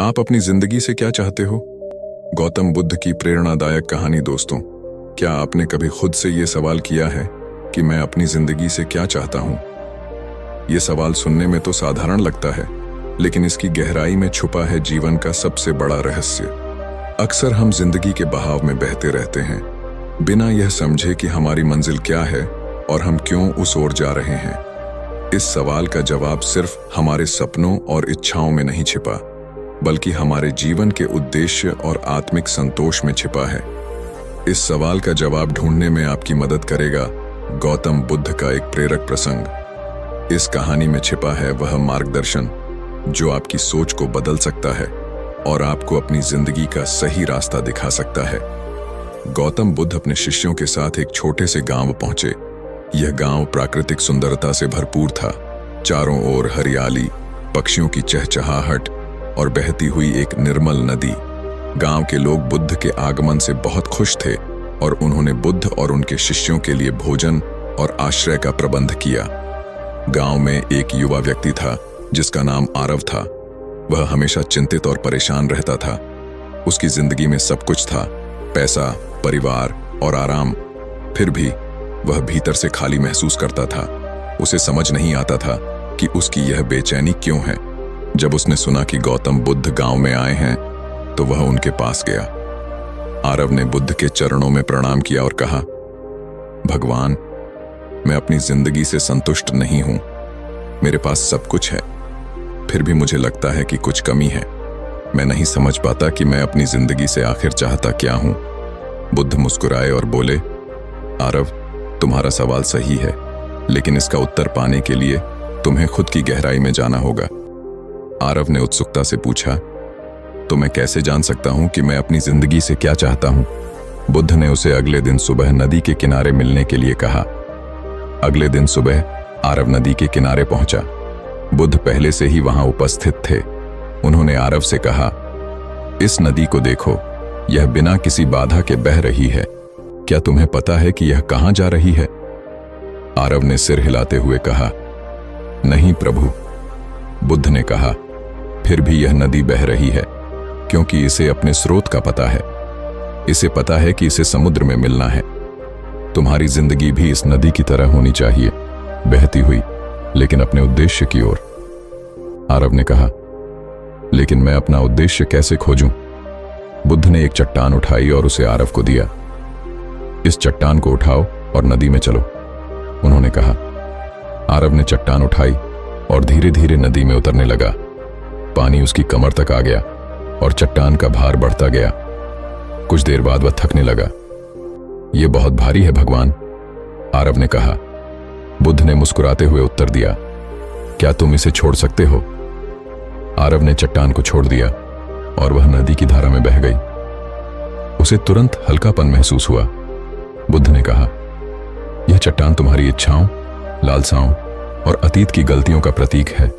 आप अपनी जिंदगी से क्या चाहते हो? गौतम बुद्ध की प्रेरणादायक कहानी। दोस्तों, क्या आपने कभी खुद से ये सवाल किया है कि मैं अपनी जिंदगी से क्या चाहता हूं? ये सवाल सुनने में तो साधारण लगता है, लेकिन इसकी गहराई में छुपा है जीवन का सबसे बड़ा रहस्य। अक्सर हम जिंदगी के बहाव में बहते रहते हैं, बिना यह समझे कि हमारी मंजिल क्या है और हम क्यों उस ओर जा रहे हैं। इस सवाल का जवाब सिर्फ हमारे सपनों और इच्छाओं में नहीं छिपा, बल्कि हमारे जीवन के उद्देश्य और आत्मिक संतोष में छिपा है। इस सवाल का जवाब ढूंढने में आपकी मदद करेगा गौतम बुद्ध का एक प्रेरक प्रसंग। इस कहानी में छिपा है वह मार्गदर्शन जो आपकी सोच को बदल सकता है और आपको अपनी जिंदगी का सही रास्ता दिखा सकता है। गौतम बुद्ध अपने शिष्यों के साथ एक छोटे से गांव पहुंचे। यह गांव प्राकृतिक सुंदरता से भरपूर था। चारों ओर हरियाली, पक्षियों की चहचहाहट और बहती हुई एक निर्मल नदी। गांव के लोग बुद्ध के आगमन से बहुत खुश थे और उन्होंने बुद्ध और उनके शिष्यों के लिए भोजन और आश्रय का प्रबंध किया। गांव में एक युवा व्यक्ति था जिसका नाम आरव था। वह हमेशा चिंतित और परेशान रहता था। उसकी जिंदगी में सब कुछ था, पैसा, परिवार और आराम। फिर भी वह भीतर से खाली महसूस करता था। उसे समझ नहीं आता था कि उसकी यह बेचैनी क्यों है। जब उसने सुना कि गौतम बुद्ध गांव में आए हैं, तो वह उनके पास गया। आरव ने बुद्ध के चरणों में प्रणाम किया और कहा, भगवान, मैं अपनी जिंदगी से संतुष्ट नहीं हूं। मेरे पास सब कुछ है, फिर भी मुझे लगता है कि कुछ कमी है। मैं नहीं समझ पाता कि मैं अपनी जिंदगी से आखिर चाहता क्या हूं। बुद्ध मुस्कुराए और बोले, आरव, तुम्हारा सवाल सही है, लेकिन इसका उत्तर पाने के लिए तुम्हें खुद की गहराई में जाना होगा। आरव ने उत्सुकता से पूछा, तो मैं कैसे जान सकता हूं कि मैं अपनी जिंदगी से क्या चाहता हूं? बुद्ध ने उसे अगले दिन सुबह नदी के किनारे मिलने के लिए कहा। अगले दिन सुबह आरव नदी के किनारे पहुंचा। बुद्ध पहले से ही वहां उपस्थित थे। उन्होंने आरव से कहा, इस नदी को देखो, यह बिना किसी बाधा के बह रही है। क्या तुम्हें पता है कि यह कहां जा रही है? आरव ने सिर हिलाते हुए कहा, नहीं प्रभु। बुद्ध ने कहा, फिर भी यह नदी बह रही है क्योंकि इसे अपने स्रोत का पता है। इसे पता है कि इसे समुद्र में मिलना है। तुम्हारी जिंदगी भी इस नदी की तरह होनी चाहिए, बहती हुई, लेकिन अपने उद्देश्य की ओर। आरव ने कहा, लेकिन मैं अपना उद्देश्य कैसे खोजूं? बुद्ध ने एक चट्टान उठाई और उसे आरव को दिया। इस चट्टान को उठाओ और नदी में चलो, उन्होंने कहा। आरव ने चट्टान उठाई और धीरे धीरे नदी में उतरने लगा। पानी उसकी कमर तक आ गया और चट्टान का भार बढ़ता गया। कुछ देर बाद वह थकने लगा। यह बहुत भारी है भगवान, आरव ने कहा। बुद्ध ने मुस्कुराते हुए उत्तर दिया, क्या तुम इसे छोड़ सकते हो? आरव ने चट्टान को छोड़ दिया और वह नदी की धारा में बह गई। उसे तुरंत हल्कापन महसूस हुआ। बुद्ध ने कहा, यह चट्टान तुम्हारी इच्छाओं, लालसाओं और अतीत की गलतियों का प्रतीक है।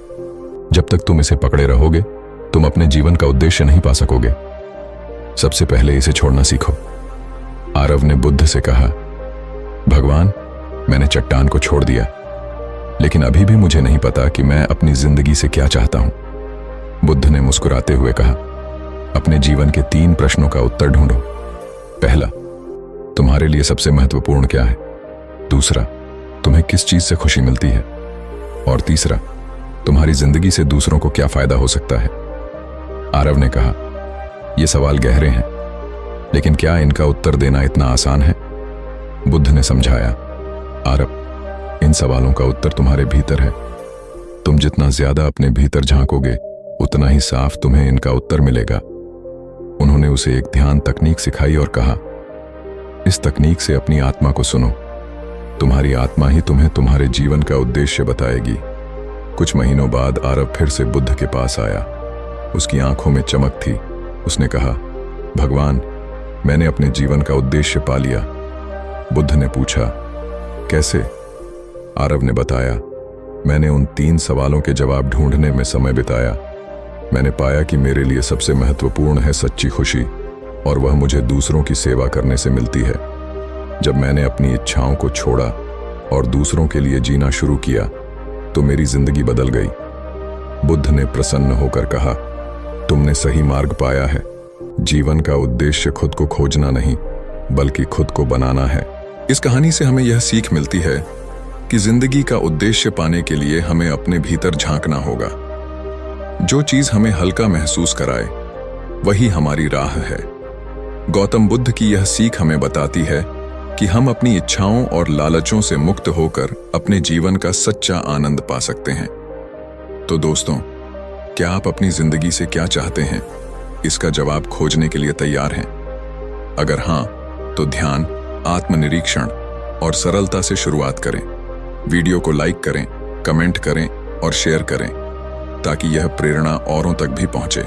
जब तक तुम इसे पकड़े रहोगे, तुम अपने जीवन का उद्देश्य नहीं पा सकोगे। सबसे पहले इसे छोड़ना सीखो। आरव ने बुद्ध से कहा, भगवान, मैंने चट्टान को छोड़ दिया, लेकिन अभी भी मुझे नहीं पता कि मैं अपनी जिंदगी से क्या चाहता हूं। बुद्ध ने मुस्कुराते हुए कहा, अपने जीवन के 3 प्रश्नों का उत्तर ढूंढो। पहला, तुम्हारे लिए सबसे महत्वपूर्ण क्या है? दूसरा, तुम्हें किस चीज से खुशी मिलती है? और तीसरा, तुम्हारी जिंदगी से दूसरों को क्या फायदा हो सकता है? आरव ने कहा, ये सवाल गहरे हैं, लेकिन क्या इनका उत्तर देना इतना आसान है? बुद्ध ने समझाया, आरव, इन सवालों का उत्तर तुम्हारे भीतर है। तुम जितना ज्यादा अपने भीतर झांकोगे, उतना ही साफ तुम्हें इनका उत्तर मिलेगा। उन्होंने उसे एक ध्यान तकनीक सिखाई और कहा, इस तकनीक से अपनी आत्मा को सुनो। तुम्हारी आत्मा ही तुम्हें तुम्हारे जीवन का उद्देश्य बताएगी। कुछ महीनों बाद आरव फिर से बुद्ध के पास आया। उसकी आंखों में चमक थी। उसने कहा, भगवान, मैंने अपने जीवन का उद्देश्य पा लिया। बुद्ध ने पूछा, कैसे? आरव ने बताया, मैंने उन 3 सवालों के जवाब ढूंढने में समय बिताया। मैंने पाया कि मेरे लिए सबसे महत्वपूर्ण है सच्ची खुशी, और वह मुझे दूसरों की सेवा करने से मिलती है। जब मैंने अपनी इच्छाओं को छोड़ा और दूसरों के लिए जीना शुरू किया, तो मेरी जिंदगी बदल गई। बुद्ध ने प्रसन्न होकर कहा, तुमने सही मार्ग पाया है। जीवन का उद्देश्य खुद को खोजना नहीं, बल्कि खुद को बनाना है। इस कहानी से हमें यह सीख मिलती है कि जिंदगी का उद्देश्य पाने के लिए हमें अपने भीतर झांकना होगा। जो चीज हमें हल्का महसूस कराए, वही हमारी राह है। गौतम बुद्ध की यह सीख हमें बताती है कि हम अपनी इच्छाओं और लालचों से मुक्त होकर अपने जीवन का सच्चा आनंद पा सकते हैं। तो दोस्तों, क्या आप अपनी जिंदगी से क्या चाहते हैं? इसका जवाब खोजने के लिए तैयार हैं? अगर हां, तो ध्यान, आत्मनिरीक्षण और सरलता से शुरुआत करें। वीडियो को लाइक करें, कमेंट करें और शेयर करें, ताकि यह प्रेरणा औरों तक भी पहुंचे।